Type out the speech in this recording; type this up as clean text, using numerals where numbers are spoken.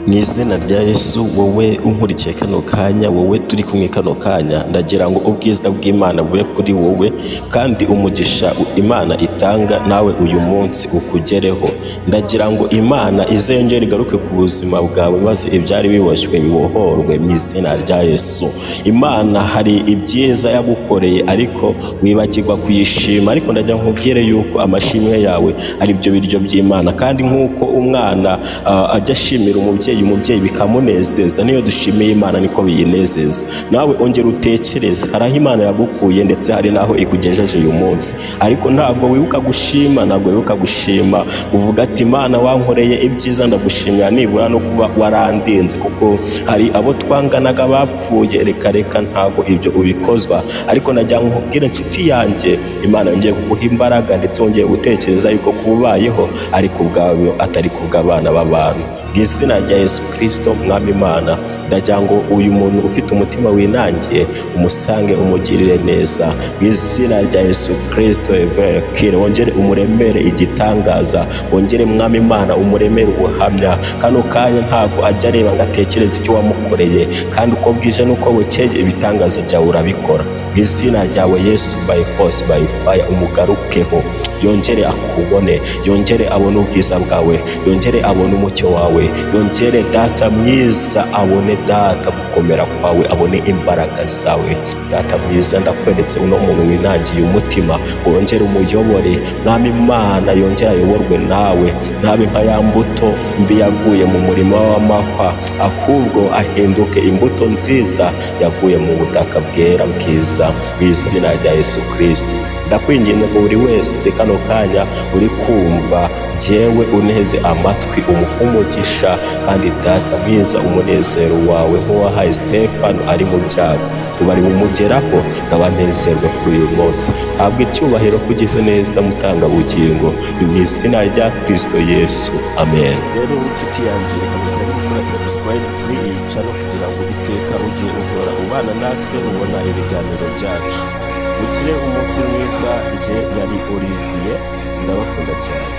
Mu izina rya Yesu, wowe unkurikiye kano kanya, wowe turi kumwe kano kanya, ndagira ngo ubwiza bw'Imana bube kuri wowe, kandi umugisha Imana itanga nawe uyu munsi ukugereho. Ndagira ngo Imana izengere igaruke ku buzima bwawe, maze ibyari biboshywe bibohorwe mu izina rya Yesu. Imana hari ibyiza yagukoreye ariko wibagirwa kuyishima, ariko ndagira ngo nkubwire yuko amashimwe yawe ari byo biryo by'Imana, kandi nk'uko umwana ajya ashimira umubyeyi bikamunezeza, niyo dushimiye Imana niko biyinezeza. Nawe ongera utekereze, hari aho Imana yagukuye ndetse hari n'aho ikugejeje uyu munsi, ariko ntabwo wibuka gushima, uvuga ati Imana wankoreye ibyiza, ndagushimira nibura no kuba warandinze, kuko hari abo twanganaga bapfuye. Reka ntabwo ibyo ubikozwa, ariko najya nkubwira inshuti yanjye, Imana yongeye kuguha imbaraga ndetse wongeye gutekereza yuko kubayeho ariko ubwawe atari kubw'abana b'abantu. Mu izina rya Yesu Kristo Mwami Imana, ndagira ngo uyu muntu ufite umutima winangiye umusange, umugirire neza mu izina rya Yesu Kristo. Evekire wongere umuremere igitangaza, wongere Mwami Imana umuremere ubuhamya. Kano kanya ntabwo ajya areba ngo atekereze icyo wamukoreye, kandi uko bwije n'uko bukeye ibitangaza byawe urabikora. Mu izina ryawe Yesu, by force by fire, umugarukeho, yongere akubone, yongere abone ubwiza bwawe, yongere abone umucyo wawe, yongere Data mwiza abone Data gukomera kwawe, abone imbaraga zawe. Data mwiza, ndakweretse uno muntu winangiye umutima, wongere umuyobore Mwami Imana, yongere ayoborwe nawe, ntabe nka ya mbuto mbi yaguye mu murima w'amahwa, ahubwo ahinduke imbuto nziza yaguye mu butaka bwera bwiza, mu izina rya Yesu Kristo. Ndakwinginze ngo buri wese kano kanya uri kumva, jyewe uneze amatwi, umugisha, kandi Data mwiza umunezero wawe nk'uwahaye Stefano ari mu byago ubari bumugeraho, n'abanezerwa kuri uyu munsi. Habwa icyubahiro kugize neza mutanga bugingo, ni mu izina rya Kristo Yesu, amen. Rero inshuti yanjye, reka gusabe gukora subscribe kuri iyi channel kugira ngo iteka ujye uhora ubana natwe, ubona ibiganiro byacu. Ugire umunsi mwiza. Njye yari Olivier, ndabakunda cyane.